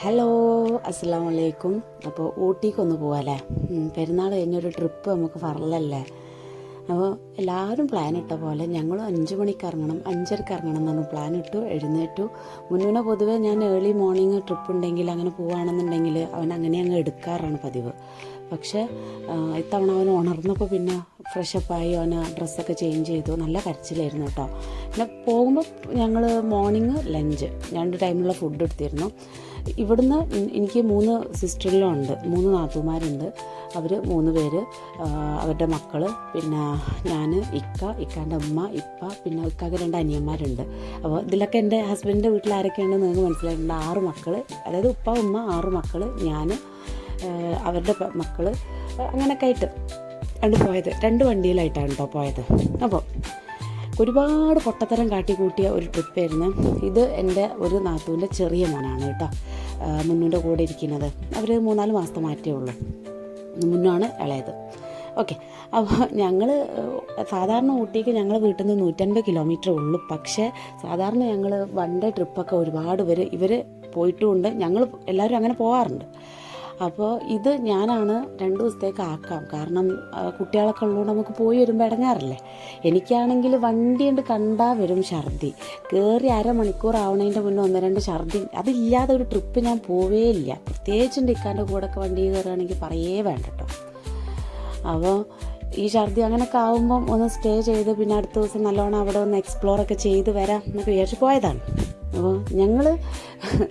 Hello, അസ്സലാമു അലൈക്കും. അപ്പോൾ ഊട്ടിക്കൊന്ന് പോവാല്ലേ? പെരുന്നാൾ കഴിഞ്ഞൊരു ട്രിപ്പ് നമുക്ക് ഫറലല്ലേ. അപ്പോൾ എല്ലാവരും പ്ലാൻ ഇട്ട പോലെ ഞങ്ങളും 5 മണിക്ക് ഇറങ്ങണം, 5:30 ഇറങ്ങണം എന്നാണ് പ്ലാൻ ഇട്ടു. എഴുന്നേറ്റു. മുന്നേ പൊതുവേ ഞാൻ ഏർലി മോർണിംഗ് ട്രിപ്പ് ഉണ്ടെങ്കിൽ അങ്ങനെ പോവുകയാണെന്നുണ്ടെങ്കിൽ അവൻ അങ്ങനെ അങ്ങ് എടുക്കാറാണ് പതിവ്. പക്ഷേ ഇത്തവണ അവൻ ഉണർന്നപ്പോൾ പിന്നെ ഫ്രഷപ്പായി അവന് ഡ്രസ്സൊക്കെ ചേഞ്ച് ചെയ്തു. നല്ല കരച്ചിലായിരുന്നു കേട്ടോ. പിന്നെ പോകുമ്പോൾ ഞങ്ങൾ മോർണിംഗ് ലഞ്ച് 2 ടൈമിലുള്ള ഫുഡ് എടുത്തിരുന്നു. ഇവിടുന്ന് എനിക്ക് 3 സിസ്റ്ററിലും ഉണ്ട്, 3 നാത്തൂമാരുണ്ട്. അവർ 3 പേര്, അവരുടെ മക്കൾ, പിന്നെ ഞാൻ, ഇക്കാൻ്റെ ഉമ്മ, ഇപ്പ, പിന്നെ ഇക്കാക്ക് 2 അനിയന്മാരുണ്ട്. അപ്പോൾ ഇതിലൊക്കെ എൻ്റെ ഹസ്ബൻഡിൻ്റെ വീട്ടിൽ ആരൊക്കെയുണ്ടെന്ന് നിങ്ങൾക്ക് മനസ്സിലായിട്ടുണ്ട്. 6 മക്കൾ, അതായത് ഉപ്പ ഉമ്മ 6 മക്കൾ, ഞാൻ, അവരുടെ മക്കൾ, അങ്ങനെയൊക്കെ ആയിട്ട് പോയത്. 2 വണ്ടിയിലായിട്ടാണ് കേട്ടോ പോയത്. അപ്പോൾ ഒരുപാട് പൊട്ടത്തരം കാട്ടിക്കൂട്ടിയ ഒരു ട്രിപ്പായിരുന്നു ഇത്. എൻ്റെ ഒരു നാത്തൂൻ്റെ ചെറിയ മോനാണ് കേട്ടോ മുന്നൂൻ്റെ കൂടെ ഇരിക്കുന്നത്. അവർ 3-4 മാസത്തെ മാറ്റേ ഉള്ളൂ. മുന്നാണ് ഇളയത്. ഓക്കെ. അപ്പോൾ ഞങ്ങൾ സാധാരണ ഊട്ടിക്ക് ഞങ്ങൾ വീട്ടിൽ നിന്ന് 150 കിലോമീറ്റർ ഉള്ളൂ. പക്ഷേ സാധാരണ ഞങ്ങൾ വൺ ഡേ ട്രിപ്പൊക്കെ ഒരുപാട് ഇവർ പോയിട്ടുമുണ്ട്. ഞങ്ങൾ എല്ലാവരും അങ്ങനെ പോകാറുണ്ട്. അപ്പോൾ ഇത് ഞാനാണ് 2 ദിവസത്തേക്ക് ആക്കാം. കാരണം കുട്ടികളൊക്കെ ഉള്ളതുകൊണ്ട് നമുക്ക് പോയി വരുമ്പോൾ ഇടങ്ങാറില്ലേ. എനിക്കാണെങ്കിൽ വണ്ടി കൊണ്ട് കണ്ടാൽ വരും ഛർദി. കയറി അരമണിക്കൂർ ആവണതിൻ്റെ മുന്നേ 1-2 ഛർദി. അതില്ലാതെ ഒരു ട്രിപ്പ് ഞാൻ പോവേ ഇല്ല. പ്രത്യേകിച്ചും ഇക്കാൻ്റെ കൂടെയൊക്കെ വണ്ടി കയറുകയാണെങ്കിൽ പറയേ വേണ്ട കേട്ടോ. അപ്പോൾ ഈ ഛർദി അങ്ങനെയൊക്കെ ആകുമ്പം ഒന്ന് സ്റ്റേ ചെയ്ത് പിന്നെ അടുത്ത ദിവസം നല്ലോണം അവിടെ ഒന്ന് എക്സ്പ്ലോറൊക്കെ ചെയ്ത് വരാം എന്നൊക്കെ വിചാരിച്ച് പോയതാണ്. അപ്പോൾ ഞങ്ങൾ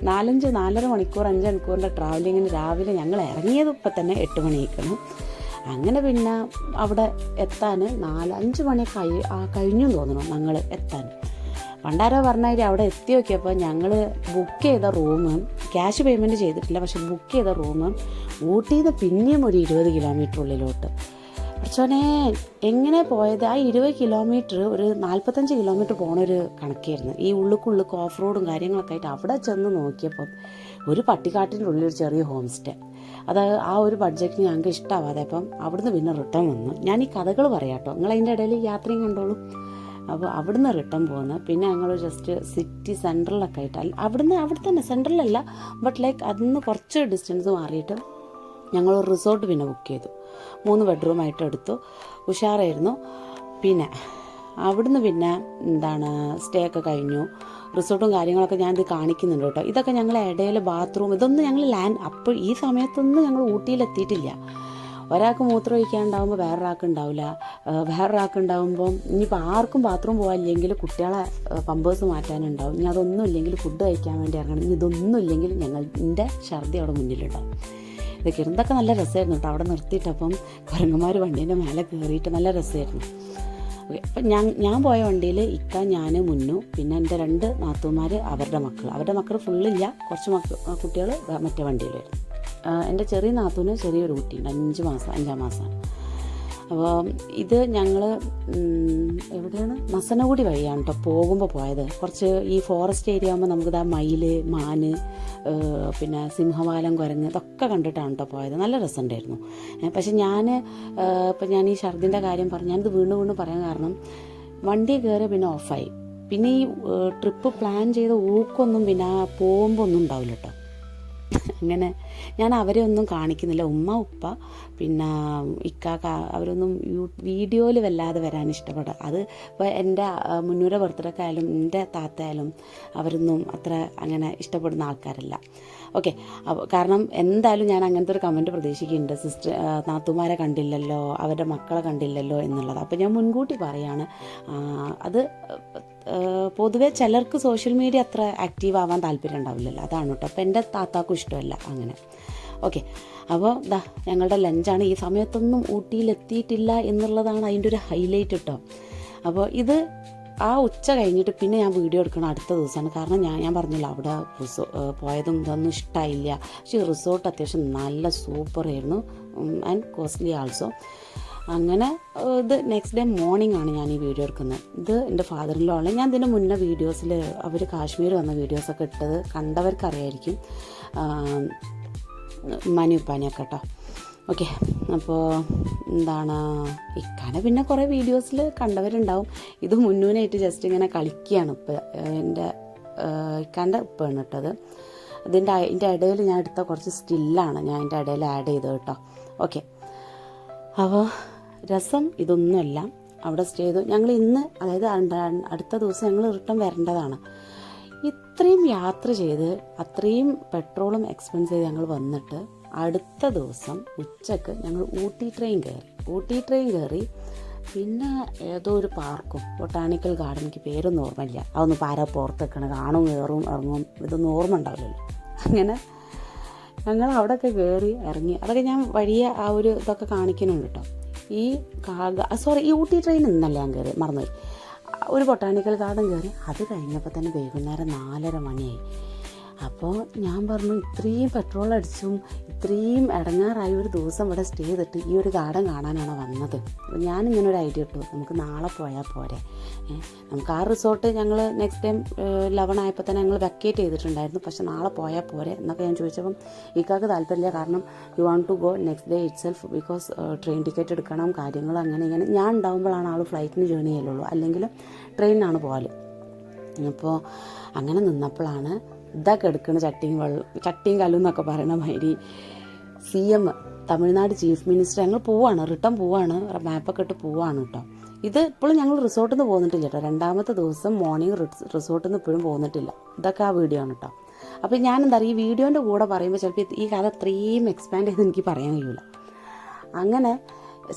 4-4.5 മണിക്കൂർ 5 മണിക്കൂറിൻ്റെ ട്രാവലിങ്ങിന് രാവിലെ ഞങ്ങൾ ഇറങ്ങിയത് ഇപ്പം തന്നെ 8 മണിയായിരിക്കണം. അങ്ങനെ പിന്നെ അവിടെ എത്താൻ 4-5 മണി കഴിഞ്ഞു തോന്നണം ഞങ്ങൾ എത്താൻ. പണ്ടാരോ പറഞ്ഞാൽ അവിടെ എത്തി നോക്കിയപ്പോൾ ഞങ്ങൾ ബുക്ക് ചെയ്ത റൂം, ക്യാഷ് പേയ്മെൻറ്റ് ചെയ്തിട്ടില്ല, പക്ഷെ ബുക്ക് ചെയ്ത റൂം ഊട്ടിയിൽ നിന്ന് പിന്നെയും ഒരു 20 കിലോമീറ്റർ ഉള്ളിലോട്ട്. പക്ഷേ എങ്ങനെ പോയത്? ആ 20 കിലോമീറ്റർ ഒരു 45 കിലോമീറ്റർ പോണൊരു കണക്കായിരുന്നു. ഈ ഉള്ളുക്ക് ഓഫ് റോഡും കാര്യങ്ങളൊക്കെ ആയിട്ട് അവിടെ ചെന്ന് നോക്കിയപ്പോൾ ഒരു പട്ടിക്കാട്ടിൻ്റെ ഉള്ളിൽ ഒരു ചെറിയ ഹോം സ്റ്റേ. അത് ആ ഒരു ബഡ്ജറ്റിന് ഞങ്ങൾക്ക് ഇഷ്ടമാവാതെ അപ്പം അവിടുന്ന് പിന്നെ റിട്ടേൺ വന്നു. ഞാൻ ഈ കഥകൾ പറയാം കേട്ടോ, നിങ്ങൾ അതിൻ്റെ ഇടയിൽ യാത്രയും കണ്ടോളൂ. അപ്പോൾ അവിടുന്ന് റിട്ടേൺ പോകുന്നത്. പിന്നെ ഞങ്ങൾ ജസ്റ്റ് സിറ്റി സെൻട്രലൊക്കെ ആയിട്ട്, അവിടെ തന്നെ സെൻട്രലല്ല, ബട്ട് ലൈക്ക് അതിന്ന് കുറച്ച് ഡിസ്റ്റൻസ് മാറിയിട്ട് ഞങ്ങളൊരു റിസോർട്ട് പിന്നെ ബുക്ക് ചെയ്തു. 3 ബെഡ്റൂമായിട്ട് എടുത്തു. ഉഷാറായിരുന്നു. പിന്നെ അവിടുന്ന് പിന്നെ സ്റ്റേ ഒക്കെ കഴിഞ്ഞു. റിസോർട്ടും കാര്യങ്ങളൊക്കെ ഞാനിത് കാണിക്കുന്നുണ്ട് കേട്ടോ. ഇതൊക്കെ ഞങ്ങൾ ഇടയിൽ ബാത്റൂം ഇതൊന്നും ഞങ്ങൾ അപ്പോൾ ഈ സമയത്തൊന്നും ഞങ്ങൾ ഊട്ടിയിലെത്തിയിട്ടില്ല. ഒരാൾക്ക് മൂത്രം ഒഴിക്കാനുണ്ടാകുമ്പോൾ വേറൊരാൾക്ക് ഉണ്ടാവില്ല, വേറൊരാൾക്ക് ഉണ്ടാകുമ്പം ഇനിയിപ്പോൾ ആർക്കും ബാത്റൂം പോകാനില്ലെങ്കിൽ കുട്ടികളെ പമ്പേഴ്സ് മാറ്റാനുണ്ടാവും. ഇനി അതൊന്നും ഇല്ലെങ്കിൽ ഫുഡ് കഴിക്കാൻ വേണ്ടി ഇറങ്ങണം. ഇനി ഇതൊന്നും ഇല്ലെങ്കിൽ എൻ്റെ ഛർദി അവിടെ മുന്നിലുണ്ടാവും. ഇതൊക്കെ നല്ല രസമായിരുന്നു കേട്ടോ. അവിടെ നിർത്തിയിട്ടപ്പം കുരങ്ങന്മാർ വണ്ടീൻ്റെ മേലെ കയറിയിട്ട് നല്ല രസമായിരുന്നു. ഓക്കെ. അപ്പം ഞാൻ പോയ വണ്ടിയിൽ ഇക്ക, ഞാൻ, മുന്നു, പിന്നെ എൻ്റെ 2 നാത്തൂമാർ, അവരുടെ മക്കൾ ഫുള്ളില്ല, കുറച്ച് കുട്ടികൾ മറ്റേ വണ്ടിയിലായിരുന്നു. എൻ്റെ ചെറിയ നാത്തൂന് ചെറിയൊരു കുട്ടിയുണ്ട്, 5 മാസമാണ്. അപ്പോൾ ഇത് ഞങ്ങൾ എവിടെയാണ്, മസനഗുഡി വഴിയാണ് കേട്ടോ പോകുമ്പോൾ പോയത്. കുറച്ച് ഈ ഫോറസ്റ്റ് ഏരിയ ആകുമ്പോൾ നമുക്കിതാ മയിൽ, മാന്, പിന്നെ സിംഹവാലം, കുരങ്ങ് ഇതൊക്കെ കണ്ടിട്ടാണ് കേട്ടോ പോയത്. നല്ല രസമുണ്ടായിരുന്നു. പക്ഷെ ഇപ്പം ഞാൻ ഈ ഛർദിൻ്റെ കാര്യം ഞാനിത് വീണ്ടും പറയാൻ കാരണം വണ്ടി കയറി പിന്നെ ഓഫായി. പിന്നെ ഈ ട്രിപ്പ് പ്ലാൻ ചെയ്ത ഊക്കൊന്നും പിന്നെ പോകുമ്പോൾ ഒന്നും ഉണ്ടാവില്ല കേട്ടോ. അങ്ങനെ ഞാൻ അവരെ ഒന്നും കാണിക്കുന്നില്ല. ഉമ്മ, ഉപ്പ, പിന്നെ ഇക്കാക്ക അവരൊന്നും വീഡിയോയിൽ വല്ലാതെ വരാൻ ഇഷ്ടപ്പെടുക. അത് ഇപ്പോൾ എൻ്റെ മുന്നൂരെ ബർത്ത്ഡേക്കായാലും എൻ്റെ താത്തയായാലും അവരൊന്നും അത്ര അങ്ങനെ ഇഷ്ടപ്പെടുന്ന ആൾക്കാരല്ല. ഓക്കെ. കാരണം എന്തായാലും ഞാൻ അങ്ങനത്തെ ഒരു കമൻറ്റ് പ്രതീക്ഷിക്കുന്നുണ്ട്, നാത്തുമാരെ കണ്ടില്ലല്ലോ, അവരുടെ മക്കളെ കണ്ടില്ലല്ലോ എന്നുള്ളത്. അപ്പോൾ ഞാൻ മുൻകൂട്ടി പറയാണ്, അത് പൊതുവേ ചിലർക്ക് സോഷ്യൽ മീഡിയ അത്ര ആക്റ്റീവ് ആവാൻ താല്പര്യം ഉണ്ടാവില്ലല്ലോ, അതാണ് കേട്ടോ. അപ്പോൾ എൻ്റെ താത്താക്കും ഇഷ്ടമല്ല അങ്ങനെ. ഓക്കെ. അപ്പോൾ ഞങ്ങളുടെ ലഞ്ചാണ്. ഈ സമയത്തൊന്നും ഊട്ടിയിലെത്തിയിട്ടില്ല എന്നുള്ളതാണ് അതിൻ്റെ ഒരു ഹൈലൈറ്റ് കേട്ടോ. അപ്പോൾ ഇത് ആ ഉച്ച കഴിഞ്ഞിട്ട് പിന്നെ ഞാൻ വീഡിയോ എടുക്കണം അടുത്ത ദിവസമാണ്. കാരണം ഞാൻ പറഞ്ഞല്ലോ അവിടെ പോയതും ഇതൊന്നും ഇഷ്ടമായില്ല. പക്ഷേ ഈ റിസോർട്ട് അത്യാവശ്യം നല്ല സൂപ്പറായിരുന്നു ആൻഡ് കോസ്റ്റ്ലി ആൾസോ. അങ്ങനെ ഇത് നെക്സ്റ്റ് ഡേ മോർണിംഗ് ആണ് ഞാൻ ഈ വീഡിയോ എടുക്കുന്നത്. ഇത് എൻ്റെ ഫാദറിലോ ആണ്. ഞാൻ ഇതിൻ്റെ മുന്നേ വീഡിയോസിൽ അവർ കാശ്മീർ വന്ന വീഡിയോസൊക്കെ ഇട്ടത് കണ്ടവർക്കറിയായിരിക്കും, ഉപ്പാനെയൊക്കെ കേട്ടോ. ഓക്കെ. അപ്പോൾ ഇക്കാനെ പിന്നെ കുറേ വീഡിയോസിൽ കണ്ടവരുണ്ടാവും. ഇത് മുന്നൂനായിട്ട് ജസ്റ്റ് ഇങ്ങനെ കളിക്കുകയാണ്. ഇപ്പം എൻ്റെ ഇക്കാൻ്റെ ഉപ്പാണ് ഇട്ടത്. ഇതിൻ്റെ ഇടയിൽ ഞാൻ എടുത്ത കുറച്ച് സ്റ്റില്ലാണ് ഞാൻ ഇതിൻ്റെ ഇടയിൽ ആഡ് ചെയ്തത് കേട്ടോ. ഓക്കെ, അപ്പോൾ രസം ഇതൊന്നുമല്ല. അവിടെ സ്റ്റേ ചെയ്തു. ഞങ്ങൾ ഇന്ന്, അതായത് അടുത്ത ദിവസം ഞങ്ങൾ റിട്ടേൺ വരേണ്ടതാണ്. ഇത്രയും യാത്ര ചെയ്ത് അത്രയും പെട്രോളും എക്സ്പെൻസ് ചെയ്ത് ഞങ്ങൾ വന്നിട്ട് അടുത്ത ദിവസം ഉച്ചക്ക് ഞങ്ങൾ ഊട്ടി ട്രെയിൻ കയറി. പിന്നെ ഏതോ ഒരു പാർക്കും, ബൊട്ടാണിക്കൽ ഗാർഡൻ, എനിക്ക് പേരൊന്നും ഓർമ്മയില്ല. അതൊന്നും പാര പുറത്ത് വെക്കണം, കാണും കയറും ഇറങ്ങും, ഇതൊന്നും ഓർമ്മ ഉണ്ടാവില്ലല്ലോ. അങ്ങനെ ഞങ്ങൾ അവിടെയൊക്കെ കയറി ഇറങ്ങി. അതൊക്കെ ഞാൻ വഴിയെ ആ ഒരു ഇതൊക്കെ കാണിക്കുന്നുണ്ട് കേട്ടോ. ഈ ഊട്ടി ട്രെയിൻ ഇന്നല്ല ഞാൻ കയറി, മറന്നുപോയി. ഒരു ബൊട്ടാണിക്കൽ ഗാർഡൻ കയറി. അത് കഴിഞ്ഞപ്പോൾ തന്നെ വൈകുന്നേരം 4:30 മണിയായി. അപ്പോൾ ഞാൻ പറഞ്ഞു, ഇത്രയും പെട്രോൾ അടിച്ചും ഇത്രയും ഇടങ്ങാറായ ഒരു ദിവസം ഇവിടെ സ്റ്റേ ചെയ്തിട്ട് ഈ ഒരു ഗാർഡൻ കാണാനാണ് വന്നത്. ഞാനിങ്ങനെ ഒരു ഐഡിയ ഇട്ടു, നമുക്ക് നാളെ പോയാൽ പോരെ. നമുക്ക് ആ റിസോർട്ട് ഞങ്ങൾ നെക്സ്റ്റ് ടൈം 11 ആയപ്പോൾ തന്നെ ഞങ്ങൾ വെക്കേറ്റ് ചെയ്തിട്ടുണ്ടായിരുന്നു. പക്ഷെ നാളെ പോയാൽ പോരെ എന്നൊക്കെ ഞാൻ ചോദിച്ചപ്പം ഇക്കാക്ക് താല്പര്യമില്ല. കാരണം you want to go next day itself, because train ticket എടുക്കണം, കാര്യങ്ങൾ അങ്ങനെ ഇങ്ങനെ. ഞാൻ ഉണ്ടാകുമ്പോഴാണ് ആൾ ഫ്ലൈറ്റിന് ജേർണി ചെയ്യലുള്ളൂ, അല്ലെങ്കിൽ ട്രെയിനിനാണ് പോകാൽ. അപ്പോൾ അങ്ങനെ നിന്നപ്പോഴാണ് ഇതൊക്കെ എടുക്കുന്ന ചട്ടിയും കല്ലും എന്നൊക്കെ പറയുന്ന മാതിരി CM തമിഴ്നാട് ചീഫ് മിനിസ്റ്റർ ഞങ്ങൾ റിട്ടേൺ പോവാണ്, മാപ്പൊക്കെ ഇട്ട് പോവാണ് കേട്ടോ. ഇത് ഇപ്പോഴും ഞങ്ങൾ റിസോർട്ടിൽ നിന്ന് പോന്നിട്ടില്ല കേട്ടോ. 2ാമത്തെ ദിവസം മോർണിംഗ് റിസോർട്ടിൽ നിന്ന് ഇപ്പോഴും പോന്നിട്ടില്ല. ഇതൊക്കെ ആ വീഡിയോ ആണ് കേട്ടോ. അപ്പോൾ ഞാൻ എന്താ പറയുക, ഈ വീഡിയോൻ്റെ കൂടെ പറയുമ്പോൾ ചിലപ്പോൾ ഈ കഥ അത്രയും എക്സ്പാൻഡ് ചെയ്ത് എനിക്ക് പറയാൻ കഴിയില്ല. അങ്ങനെ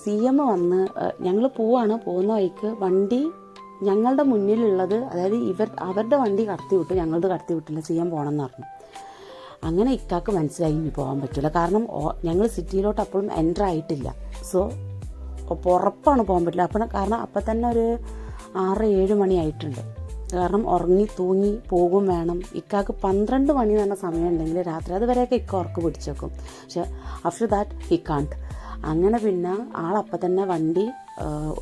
CM വന്ന് ഞങ്ങൾ പോകുന്ന വഴിക്ക് വണ്ടി ഞങ്ങളുടെ മുന്നിലുള്ളത്, അതായത് അവരുടെ വണ്ടി കടത്തി വിട്ടു, ഞങ്ങളുടെ കടത്തി വിട്ടില്ല, CM പോകണമെന്ന് പറഞ്ഞു. അങ്ങനെ ഇക്കാക്ക് മനസ്സിലായി ഇനി പോകാൻ പറ്റില്ല. കാരണം ഞങ്ങൾ സിറ്റിയിലോട്ട് അപ്പോഴും എൻ്റർ ആയിട്ടില്ല. സോ ഉറപ്പാണ് പോകാൻ പറ്റില്ല. കാരണം അപ്പം തന്നെ ഒരു 6-7 മണി ആയിട്ടുണ്ട്. കാരണം തൂങ്ങി പോകും വേണം. ഇക്കാക്ക് 12 മണി തന്നെ സമയം ഉണ്ടെങ്കിൽ രാത്രി അതുവരെയൊക്കെ ഇക്ക ഉറക്ക് പിടിച്ചേക്കും. പക്ഷെ ആഫ്റ്റർ ദാറ്റ് ഹി കാൺട്ട്. അങ്ങനെ പിന്നെ ആളപ്പം തന്നെ വണ്ടി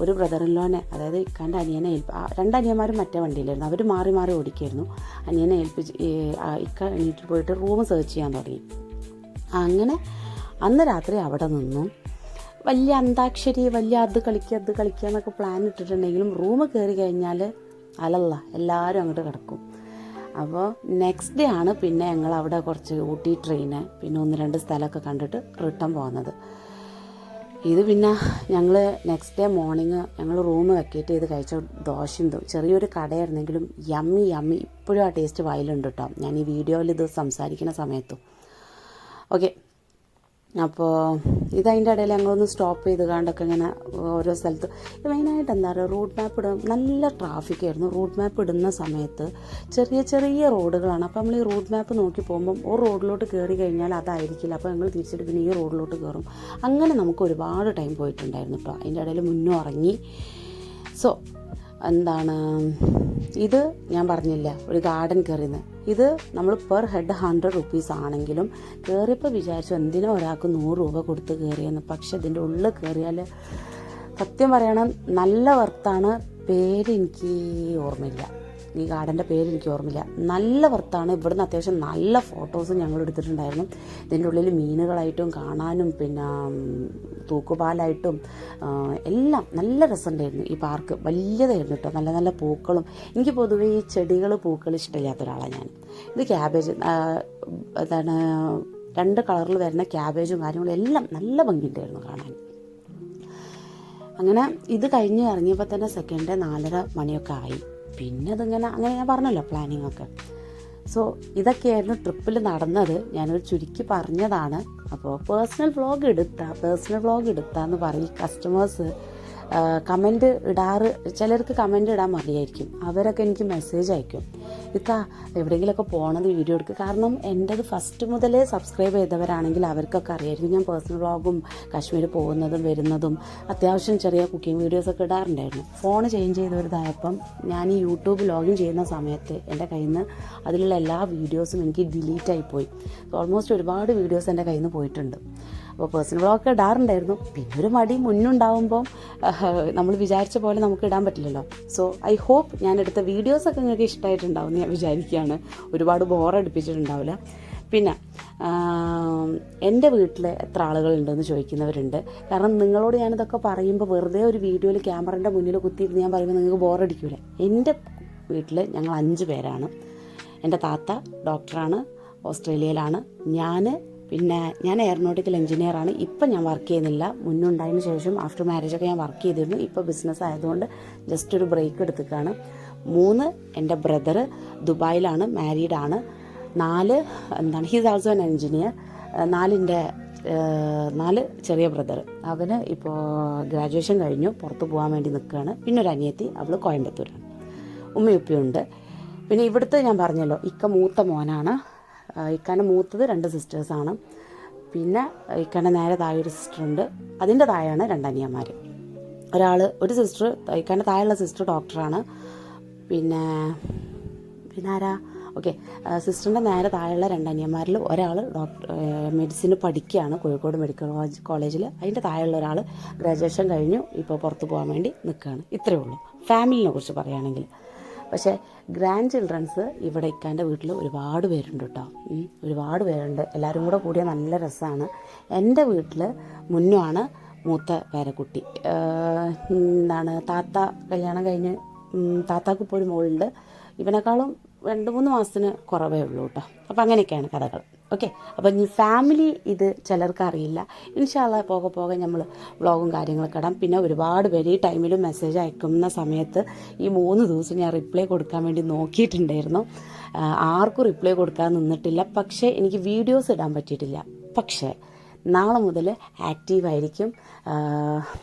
ഒരു ബ്രദറിൻലോനെ, അതായത് ഇക്കാൻ്റെ അനിയനെ 2 അനിയന്മാരും മറ്റേ വണ്ടിയിലായിരുന്നു. അവർ മാറി മാറി ഓടിക്കായിരുന്നു. അനിയനെ ഏൽപ്പിച്ച് ഇക്ക എണീറ്റ് പോയിട്ട് റൂം സെർച്ച് ചെയ്യാൻ തുടങ്ങി. അങ്ങനെ അന്ന് രാത്രി അവിടെ നിന്നു. വലിയ അന്താക്ഷരി, വലിയ അത് കളിക്കുക എന്നൊക്കെ പ്ലാൻ ഇട്ടിട്ടുണ്ടെങ്കിലും റൂം കയറി കഴിഞ്ഞാൽ എല്ലാവരും അങ്ങോട്ട് കിടക്കും. അപ്പോൾ നെക്സ്റ്റ് ഡേ ആണ് പിന്നെ ഞങ്ങൾ അവിടെ കുറച്ച് ഊട്ടി ട്രെയിന്, പിന്നെ 1-2 സ്ഥലമൊക്കെ കണ്ടിട്ട് റിട്ടേൺ പോകുന്നത്. ഇത് പിന്നെ ഞങ്ങൾ നെക്സ്റ്റ് ഡേ മോർണിംഗ് ഞങ്ങൾ റൂം വെക്കേറ്റ് ചെയ്ത് കഴിച്ച ദോശയും ചെറിയൊരു കടയായിരുന്നെങ്കിലും യമ്മി ഇപ്പോഴും ആ ടേസ്റ്റ് വായിലുണ്ട് കേട്ടോ. ഞാൻ ഈ വീഡിയോയിൽ ഇത് സംസാരിക്കുന്ന സമയത്തും. ഓക്കെ, അപ്പോൾ ഇതതിൻ്റെ ഇടയിൽ ഞങ്ങളൊന്ന് സ്റ്റോപ്പ് ചെയ്ത് കണ്ടൊക്കെ ഇങ്ങനെ ഓരോ സ്ഥലത്ത്. മെയിനായിട്ട് എന്താ പറയുക, റൂട്ട് മാപ്പ് നല്ല ട്രാഫിക്കായിരുന്നു. റൂട്ട് മാപ്പ് ഇടുന്ന സമയത്ത് ചെറിയ റോഡുകളാണ്. അപ്പോൾ നമ്മൾ ഈ റൂട്ട് മാപ്പ് നോക്കി പോകുമ്പം ഒരു റോഡിലോട്ട് കയറി കഴിഞ്ഞാൽ അതായിരിക്കില്ല. അപ്പോൾ ഞങ്ങൾ തിരിച്ചിട്ട് പിന്നെ ഈ റോഡിലോട്ട് കയറും. അങ്ങനെ നമുക്ക് ഒരുപാട് ടൈം പോയിട്ടുണ്ടായിരുന്നു കേട്ടോ. അതിൻ്റെ ഇടയിൽ മുന്നും ഇറങ്ങി. സോ ഇത് ഞാൻ പറഞ്ഞില്ല, ഒരു ഗാർഡൻ കയറിയെന്ന്. ഇത് നമ്മൾ പെർ ഹെഡ് 100 rupees ആണെങ്കിലും കയറിയപ്പോൾ വിചാരിച്ചു എന്തിനാ ഒരാൾക്ക് 100 രൂപ കൊടുത്ത് കയറിയെന്ന്. പക്ഷെ ഇതിൻ്റെ ഉള്ളിൽ കയറിയാൽ സത്യം പറയണം നല്ല വർത്താണ്. പേരെനിക്ക് ഓർമ്മയില്ല, ഈ ഗാർഡൻ്റെ പേരെനിക്ക് ഓർമ്മയില്ല. നല്ല വർത്താണ്. ഇവിടുന്ന് അത്യാവശ്യം നല്ല ഫോട്ടോസും ഞങ്ങൾ എടുത്തിട്ടുണ്ടായിരുന്നു. ഇതിൻ്റെ ഉള്ളിൽ മീനുകളായിട്ടും കാണാനും പിന്നെ തൂക്കുപാലായിട്ടും എല്ലാം നല്ല രസമുണ്ടായിരുന്നു. ഈ പാർക്ക് വലിയതായിരുന്നു കേട്ടോ. നല്ല നല്ല പൂക്കളും. എനിക്ക് പൊതുവേ ഈ പൂക്കൾ ഇഷ്ടമില്ലാത്ത ഒരാളാണ് ഞാൻ. ഇത് ക്യാബേജ് 2 കളറിൽ വരുന്ന ക്യാബേജും കാര്യങ്ങളും എല്ലാം നല്ല ഭംഗിയുണ്ടായിരുന്നു കാണാൻ. അങ്ങനെ ഇത് കഴിഞ്ഞ് ഇറങ്ങിയപ്പോൾ തന്നെ സെക്കൻഡ് ഡേ 4:30 മണിയൊക്കെ ആയി. പിന്നെ അങ്ങനെ ഞാൻ പറഞ്ഞല്ലോ പ്ലാനിങ് ഒക്കെ. സോ ഇതൊക്കെയായിരുന്നു ട്രിപ്പിൽ നടന്നത്. ഞാനൊരു ചുരുക്കി പറഞ്ഞതാണ്. അപ്പോൾ പേഴ്സണൽ വ്ളോഗ് എടുത്താന്ന് പറയും കസ്റ്റമേഴ്സ്. കമൻറ്റ് ചിലർക്ക് കമൻറ്റ് ഇടാൻ മടിയായിരിക്കും. അവരൊക്കെ എനിക്ക് മെസ്സേജ് അയക്കും, ഇത്താ എവിടെയെങ്കിലുമൊക്കെ പോകണത് വീഡിയോ എടുക്കുക. കാരണം എൻ്റെത് ഫസ്റ്റ് മുതലേ സബ്സ്ക്രൈബ് ചെയ്തവരാണെങ്കിൽ അവർക്കൊക്കെ അറിയായിരിക്കും ഞാൻ പേഴ്സണൽ വ്ളോഗും കാശ്മീർ പോകുന്നതും വരുന്നതും അത്യാവശ്യം ചെറിയ കുക്കിംഗ് വീഡിയോസൊക്കെ ഇടാറുണ്ടായിരുന്നു. ഫോൺ ചേഞ്ച് ചെയ്തവരുതായപ്പം ഞാൻ ഈ യൂട്യൂബ് ലോഗിൻ ചെയ്യുന്ന സമയത്ത് എൻ്റെ കയ്യിൽ നിന്ന് അതിലുള്ള എല്ലാ വീഡിയോസും എനിക്ക് ഡിലീറ്റായിപ്പോയി. ഓൾമോസ്റ്റ് ഒരുപാട് വീഡിയോസ് എൻ്റെ കയ്യിൽ നിന്ന് പോയിട്ടുണ്ട്. അപ്പോൾ പേഴ്സണൽ വ്ളോഗൊക്കെ ഇടാറുണ്ടായിരുന്നു. പിന്നെ ഒരു മടി മുന്നുണ്ടാവുമ്പോൾ നമ്മൾ വിചാരിച്ച പോലെ നമുക്ക് ഇടാൻ പറ്റില്ലല്ലോ. സോ ഐ ഹോപ്പ് ഞാൻ എടുത്ത വീഡിയോസൊക്കെ നിങ്ങൾക്ക് ഇഷ്ടമായിട്ടുണ്ടാവും എന്ന് ഞാൻ വിചാരിക്കുകയാണ്. ഒരുപാട് ബോറടിപ്പിച്ചിട്ടുണ്ടാവില്ല. പിന്നെ എൻ്റെ വീട്ടിൽ എത്ര ആളുകളുണ്ടെന്ന് ചോദിക്കുന്നവരുണ്ട്. കാരണം നിങ്ങളോട് ഞാനിതൊക്കെ പറയുമ്പോൾ വെറുതെ ഒരു വീഡിയോയിൽ ക്യാമറൻ്റെ മുന്നിൽ കുത്തിയിരുന്ന് ഞാൻ പറയുമ്പോൾ നിങ്ങൾക്ക് ബോറടിക്കില്ല. എൻ്റെ വീട്ടിൽ ഞങ്ങൾ 5 പേരാണ്. എൻ്റെ താത്ത ഡോക്ടറാണ്, ഓസ്ട്രേലിയയിലാണ്. ഞാൻ എയറോനോട്ടിക്കൽ എഞ്ചിനീയറാണ്. ഇപ്പം ഞാൻ വർക്ക് ചെയ്യുന്നില്ല. മുന്നുണ്ടായതിനു ശേഷം ആഫ്റ്റർ മാരേജൊക്കെ ഞാൻ വർക്ക് ചെയ്തിരുന്നു. ഇപ്പോൾ ബിസിനസ് ആയതുകൊണ്ട് ജസ്റ്റ് ഒരു ബ്രേക്ക് എടുത്തിട്ടാണ്. 3 എൻ്റെ ബ്രദർ ദുബായിലാണ്, മാരീഡാണ്. 4 ഹീസ് ആൾസോ എൻ എഞ്ചിനീയർ. 4 ചെറിയ ബ്രദർ, അവന് ഇപ്പോൾ ഗ്രാജുവേഷൻ കഴിഞ്ഞു, പുറത്ത് പോകാൻ വേണ്ടി നിൽക്കുകയാണ്. പിന്നെ ഒരു അനിയത്തി, അവൾ കോയമ്പത്തൂരാണ്. ഉമ്മയുപ്പയുണ്ട്. പിന്നെ ഇവിടുത്തെ ഞാൻ പറഞ്ഞല്ലോ, ഇക്ക മൂത്ത മോനാണ്. ഇക്കാൻ്റെ മൂത്തത് 2 സിസ്റ്റേഴ്സാണ്. പിന്നെ ഇക്കാൻ്റെ നേരെ താഴെ ഒരു സിസ്റ്ററുണ്ട്. അതിൻ്റെ താഴെയാണ് 2 അനിയന്മാർ. ഒരു സിസ്റ്റർ, ഇക്കാൻ്റെ താഴെയുള്ള സിസ്റ്റർ ഡോക്ടറാണ്. പിന്നെ ആരാ, ഓക്കെ, സിസ്റ്ററിൻ്റെ നേരെ താഴെയുള്ള 2 അനിയന്മാരിൽ ഒരാൾ മെഡിസിന് പഠിക്കുകയാണ് കോഴിക്കോട് മെഡിക്കൽ കോളേജിൽ. അതിൻ്റെ താഴെയുള്ള ഒരാൾ ഗ്രാജുവേഷൻ കഴിഞ്ഞു, ഇപ്പോൾ പുറത്ത് പോകാൻ വേണ്ടി നിൽക്കുകയാണ്. ഇത്രയേ ഉള്ളൂ ഫാമിലിനെ കുറിച്ച് പറയുകയാണെങ്കിൽ. പക്ഷേ ഗ്രാൻഡ് ചിൽഡ്രൻസ് ഇവിടെ ഇക്കാൻ്റെ വീട്ടിൽ ഒരുപാട് പേരുണ്ട് കേട്ടോ. ഒരുപാട് പേരുണ്ട്. എല്ലാവരും കൂടെ കൂടിയ നല്ല രസമാണ്. എൻ്റെ വീട്ടിൽ മുന്നുമാണ് മൂത്ത പേരക്കുട്ടി. താത്ത കല്യാണം കഴിഞ്ഞ് താത്താക്ക് ഇപ്പോൾ ഒരു മോളുണ്ട്. ഇവനേക്കാളും 2-3 മാസത്തിന് കുറവേ ഉള്ളൂ കേട്ടോ. അപ്പം അങ്ങനെയൊക്കെയാണ് കഥകൾ. ഓക്കെ, അപ്പം ഫാമിലി ഇത് ചിലർക്ക് അറിയില്ല. ഇൻഷാ അല്ലാ പോകെ നമ്മൾ വ്ളോഗും കാര്യങ്ങളൊക്കെ ഇടാം. പിന്നെ ഒരുപാട് പേര് ഈ ടൈമിലും മെസ്സേജ് അയക്കുന്ന സമയത്ത് ഈ 3 ദിവസം ഞാൻ റിപ്ലൈ കൊടുക്കാൻ വേണ്ടി നോക്കിയിട്ടുണ്ടായിരുന്നു. ആർക്കും റിപ്ലൈ കൊടുക്കാൻ നിന്നിട്ടില്ല. പക്ഷേ എനിക്ക് വീഡിയോസ് ഇടാൻ പറ്റിയിട്ടില്ല. പക്ഷേ നാളെ മുതൽ ആക്റ്റീവായിരിക്കും.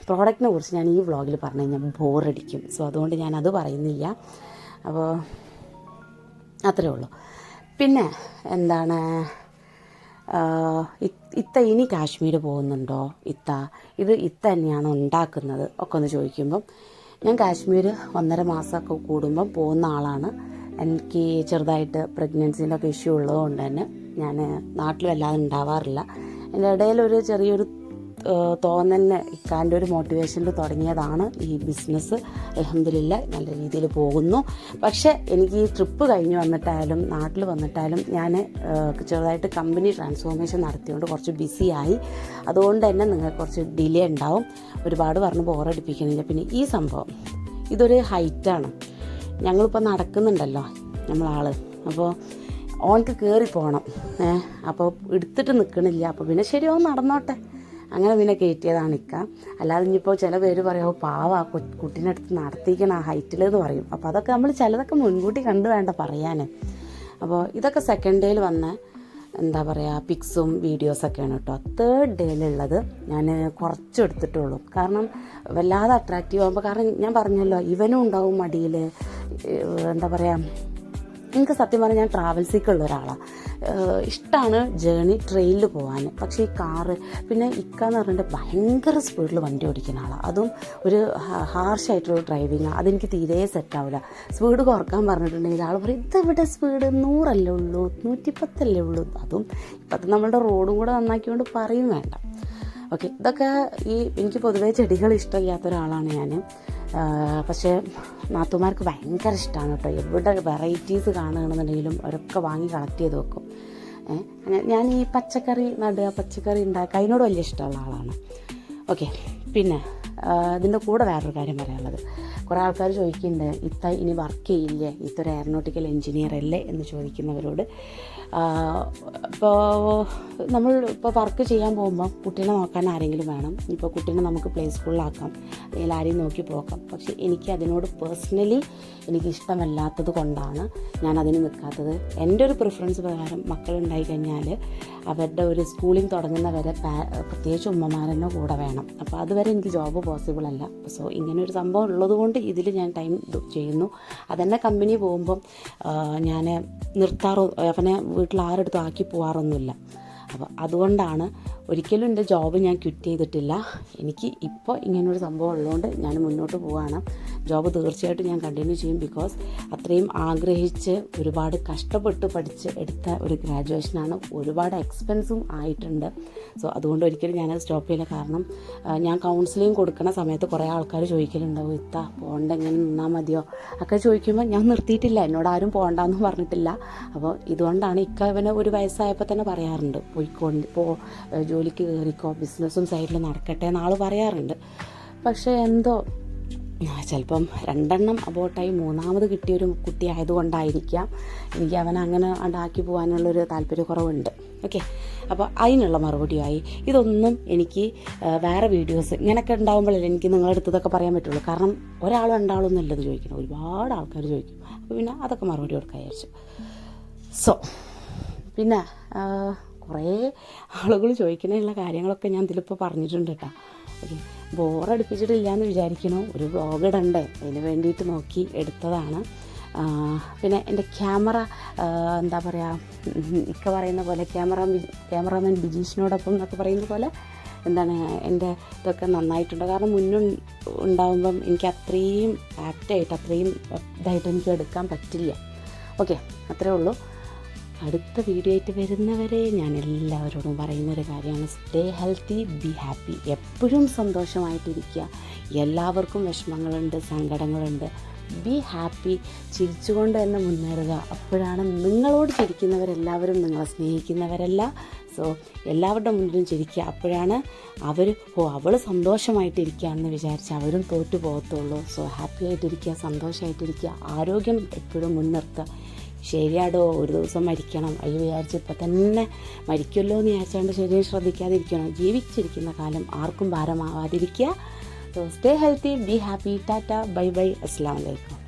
പ്രോഡക്റ്റിനെ കുറിച്ച് ഞാൻ ഈ വ്ളോഗിൽ പറഞ്ഞു കഴിഞ്ഞാൽ ബോറടിക്കും. സോ അതുകൊണ്ട് ഞാനത് പറയുന്നില്ല. അപ്പോൾ അത്രേ ഉള്ളൂ. പിന്നെ ഇത്ത ഇനി കാശ്മീർ പോകുന്നുണ്ടോ? ഇത്ത തന്നെയാണോ ഉണ്ടാക്കുന്നത് ഒക്കെ ഒന്ന് ചോദിക്കുമ്പം, ഞാൻ കാശ്മീർ 1.5 മാസമൊക്കെ കൂടുമ്പം പോകുന്ന ആളാണ്. എനിക്ക് ചെറുതായിട്ട് പ്രഗ്നൻസിൻ്റെ ഒക്കെ ഇഷ്യൂ ഉള്ളതുകൊണ്ട് തന്നെ ഞാൻ നാട്ടിൽ വല്ലാതെ ഉണ്ടാവാറില്ല. എൻ്റെ ഇടയിലൊരു ചെറിയൊരു തോന്നലിന് ഇക്കാൻ്റെ ഒരു മോട്ടിവേഷനിൽ തുടങ്ങിയതാണ് ഈ ബിസിനസ്. അൽഹംദുലില്ലാ നല്ല രീതിയിൽ പോകുന്നു. പക്ഷേ എനിക്ക് ഈ ട്രിപ്പ് കഴിഞ്ഞ് വന്നിട്ടായാലും നാട്ടിൽ വന്നിട്ടായാലും ഞാൻ ചെറുതായിട്ട് കമ്പനി ട്രാൻസ്ഫോർമേഷൻ നടത്തിയോണ്ട് കുറച്ച് ബിസിയായി. അതുകൊണ്ട് തന്നെ നിങ്ങൾക്ക് കുറച്ച് ഡിലേ ഉണ്ടാവും. ഒരുപാട് പറഞ്ഞ് ബോറടിപ്പിക്കുന്നില്ല. പിന്നെ ഈ സംഭവം ഇതൊരു ഹൈറ്റാണ്. ഞങ്ങളിപ്പോൾ നടക്കുന്നുണ്ടല്ലോ നമ്മളാൾ, അപ്പോൾ ഓനക്ക് കയറി പോകണം. അപ്പോൾ എടുത്തിട്ട് നിൽക്കണില്ല. അപ്പോൾ പിന്നെ ശരി, ഓൻ നടന്നോട്ടെ, അങ്ങനെ പിന്നെ കയറ്റിയതാണ് ഇക്ക. അല്ലാതെ ഇനിയിപ്പോൾ ചില പേര് പറയാമോ പാവ കുട്ടീനെ അടുത്ത് നടത്തിക്കണം ആ ഹൈറ്റിലെന്ന് പറയും. അപ്പോൾ അതൊക്കെ നമ്മൾ ചിലതൊക്കെ മുൻകൂട്ടി കണ്ടു വേണ്ട പറയാൻ. അപ്പോൾ ഇതൊക്കെ സെക്കൻഡ് ഡേയിൽ വന്ന പിക്സും വീഡിയോസൊക്കെയാണ് കേട്ടോ. തേർഡ് ഡേയിലുള്ളത് ഞാൻ കുറച്ചെടുത്തിട്ടുള്ളൂ. കാരണം വല്ലാതെ അട്രാക്റ്റീവ് ആകുമ്പോൾ, കാരണം ഞാൻ പറഞ്ഞല്ലോ ഇവനും ഉണ്ടാവും മടിയിൽ. എനിക്ക് സത്യം പറഞ്ഞാൽ ഞാൻ ട്രാവൽസിക്കുള്ള ഒരാളാണ്. ഇഷ്ടമാണ് ജേണി ട്രെയിനിൽ പോകാൻ. പക്ഷേ ഈ കാറ്, പിന്നെ ഇക്കാന്ന് പറഞ്ഞിട്ട് ഭയങ്കര സ്പീഡിൽ വണ്ടി ഓടിക്കുന്ന ആളാണ്. അതും ഒരു ഹാർഷായിട്ടുള്ള ഡ്രൈവിങ്ങാണ്. അതെനിക്ക് തീരെ സെറ്റാവില്ല. സ്പീഡ് കുറക്കാൻ പറഞ്ഞിട്ടുണ്ടെങ്കിൽ ആൾ പറയും ഇതെവിടെ സ്പീഡ്, 100 ഉള്ളൂ, 110 ഉള്ളൂ. അതും ഇപ്പോഴത്തെ നമ്മളുടെ റോഡും കൂടെ നന്നാക്കിക്കൊണ്ട് പറയും വേണ്ട. ഓക്കെ, ഇതൊക്കെ എനിക്ക് പൊതുവേ ചെടികൾ ഇഷ്ടമില്ലാത്ത ഒരാളാണ് ഞാൻ. പക്ഷേ നാത്തുമാർക്ക് ഭയങ്കര ഇഷ്ടമാണ് കേട്ടോ. എവിടെ വെറൈറ്റീസ് കാണുകയാണെന്നുണ്ടെങ്കിലും അവരൊക്കെ വാങ്ങി കളക്ട് ചെയ്ത് വെക്കും. ഞാൻ ഈ പച്ചക്കറി ഉണ്ടാക്കുക അതിനോട് വലിയ ഇഷ്ടമുള്ള ആളാണ്. ഓക്കെ, പിന്നെ ഇതിൻ്റെ കൂടെ വേറൊരു കാര്യം പറയാനുള്ളത്, കുറേ ആൾക്കാർ ചോദിക്കുന്നുണ്ട് ഇത്ത ഇനി വർക്ക് ചെയ്യില്ലേ, ഇത്തൊരു എയറോനോട്ടിക്കൽ എഞ്ചിനീയർ അല്ലേ എന്ന് ചോദിക്കുന്നവരോട്. ഇപ്പോൾ വർക്ക് ചെയ്യാൻ പോകുമ്പോൾ കുട്ടീനെ നോക്കാൻ ആരെങ്കിലും വേണം. ഇപ്പോൾ കുട്ടീനെ നമുക്ക് പ്ലേ സ്കൂളിലാക്കാം, അല്ലെങ്കിൽ ആരെയും നോക്കി പോക്കാം. പക്ഷേ എനിക്ക് അതിനോട് പേഴ്സണലി എനിക്ക് ഇഷ്ടമല്ലാത്തത് കൊണ്ടാണ് ഞാൻ അതിന് നിൽക്കാത്തത്. എൻ്റെ ഒരു പ്രിഫറൻസ് പ്രകാരം മക്കളുണ്ടായി കഴിഞ്ഞാൽ അവരുടെ ഒരു സ്കൂളിംഗ് തുടങ്ങുന്നവരെ പ്രത്യേകിച്ച് ഉമ്മമാരെന്നെ കൂടെ വേണം. അപ്പോൾ അതുവരെ എനിക്ക് ജോബ് പോസിബിൾ അല്ല. സോ ഇങ്ങനെ ഒരു സംഭവം ഉള്ളതുകൊണ്ട് ഇതിൽ ഞാൻ ടൈം ചെയ്യുന്നു. അതെന്നെ കമ്പനി പോകുമ്പം ഞാൻ അവനെ വീട്ടിൽ ആരെടുത്തും ആക്കി പോകാറൊന്നുമില്ല. അപ്പോൾ അതുകൊണ്ടാണ് ഒരിക്കലും എൻ്റെ ജോബ് ഞാൻ ക്വിറ്റ് ചെയ്തിട്ടില്ല. എനിക്ക് ഇപ്പോൾ ഇങ്ങനൊരു സംഭവം ഉള്ളതുകൊണ്ട് ഞാൻ മുന്നോട്ട് പോവുകയാണ്. ജോബ് തീർച്ചയായിട്ടും ഞാൻ കണ്ടിന്യൂ ചെയ്യും. ബിക്കോസ് അത്രയും ആഗ്രഹിച്ച് ഒരുപാട് കഷ്ടപ്പെട്ട് പഠിച്ച് എടുത്ത ഒരു ഗ്രാജുവേഷനാണ്. ഒരുപാട് എക്സ്പെൻസും ആയിട്ടുണ്ട്. സോ അതുകൊണ്ട് ഒരിക്കലും ഞാനത് സ്റ്റോപ്പ് ചെയ്യില്ല. കാരണം ഞാൻ കൗൺസിലിംഗ് കൊടുക്കുന്ന സമയത്ത് കുറേ ആൾക്കാർ ചോദിക്കലുണ്ടാവും പോകണ്ട എങ്ങനെ നിന്നാൽ മതിയോ ഒക്കെ ചോദിക്കുമ്പോൾ ഞാൻ നിർത്തിയിട്ടില്ല. എന്നോട് ആരും പോകണ്ടെന്ന് പറഞ്ഞിട്ടില്ല. അപ്പോൾ ഇതുകൊണ്ടാണ് ഇവന് ഒരു വയസ്സായപ്പോൾ തന്നെ പറയാറുണ്ട് ജോലിക്ക് കയറിക്കോ, ബിസിനസ്സും സൈഡിൽ നടക്കട്ടെ എന്നാൾ പറയാറുണ്ട്. പക്ഷേ എന്തോ ചിലപ്പം 2 അബോട്ടായി 3ാമത് കിട്ടിയൊരു കുട്ടി ആയതുകൊണ്ടായിരിക്കാം എനിക്ക് അവനെ അങ്ങനെ ഉണ്ടാക്കി പോകാനുള്ളൊരു താല്പര്യക്കുറവുണ്ട്. ഓക്കെ, അപ്പോൾ അതിനുള്ള മറുപടിയായി. ഇതൊന്നും എനിക്ക് വേറെ വീഡിയോസ് ഇങ്ങനെയൊക്കെ ഉണ്ടാകുമ്പോഴല്ലേ എനിക്ക് നിങ്ങളുടെ അടുത്തതൊക്കെ പറയാൻ പറ്റുള്ളൂ. കാരണം ഒരാളും 2 ആളൊന്നും അല്ലത് ചോദിക്കണം, ഒരുപാട് ആൾക്കാർ ചോദിക്കും. അപ്പോൾ പിന്നെ അതൊക്കെ മറുപടി കൊടുക്കാൻ വിചാരിച്ചു. സോ പിന്നെ കുറേ ആളുകൾ ചോദിക്കാനുള്ള കാര്യങ്ങളൊക്കെ ഞാൻ ഇതിലിപ്പോൾ പറഞ്ഞിട്ടുണ്ട് കേട്ടോ. ഓക്കെ, ബോറടിപ്പിച്ചിട്ടില്ല എന്ന് വിചാരിക്കണു. ഒരു വ്ളോഗ് ഇടണ്ടേ, അതിന് വേണ്ടിയിട്ട് നോക്കി എടുത്തതാണ്. പിന്നെ എൻ്റെ ക്യാമറ എന്താ പറയുക, ഇക്ക പറയുന്ന പോലെ ക്യാമറാമാൻ ബിജീഷിനോടൊപ്പം എന്നൊക്കെ പറയുന്ന പോലെ എന്താണ് എൻ്റെ ഇതൊക്കെ നന്നായിട്ടുണ്ട്. കാരണം ഉണ്ടാകുമ്പം എനിക്ക് അത്രയും ആപ്റ്റായിട്ട് അത്രയും ഇതായിട്ട് എനിക്ക് എടുക്കാൻ പറ്റില്ല. ഓക്കെ, അത്രേ ഉള്ളൂ. അടുത്ത വീഡിയോ ആയിട്ട് വരുന്നവരെ ഞാൻ എല്ലാവരോടും പറയുന്നൊരു കാര്യമാണ്, സ്റ്റേ ഹെൽത്തി, ബി ഹാപ്പി. എപ്പോഴും സന്തോഷമായിട്ടിരിക്കുക. എല്ലാവർക്കും വിഷമങ്ങളുണ്ട്, സങ്കടങ്ങളുണ്ട്. ബി ഹാപ്പി, ചിരിച്ചുകൊണ്ട് തന്നെ മുന്നേറുക. അപ്പോഴാണ് നിങ്ങളോട് ചിരിക്കുന്നവരെല്ലാവരും നിങ്ങളെ സ്നേഹിക്കുന്നവരല്ല. സോ എല്ലാവരുടെ മുന്നിലും ചിരിക്കുക. അപ്പോഴാണ് അവൾ സന്തോഷമായിട്ടിരിക്കുകയാണെന്ന് വിചാരിച്ച് അവരും തോറ്റു പോകത്തുള്ളൂ. സോ ഹാപ്പി ആയിട്ടിരിക്കുക, സന്തോഷമായിട്ടിരിക്കുക, ആരോഗ്യം എപ്പോഴും മുൻനിർത്തുക. ശരിയാടോ, ഒരു ദിവസം മരിക്കണം, വിചാരിച്ച് ഇപ്പം തന്നെ മരിക്കുമല്ലോ എന്ന് വിചാരിച്ചുകൊണ്ട് ശരീരം ശ്രദ്ധിക്കാതിരിക്കണം. ജീവിച്ചിരിക്കുന്ന കാലം ആർക്കും ഭാരമാവാതിരിക്കുക. So stay healthy, be happy. Tata, bye bye, അസ്സലാമു അലൈക്കും.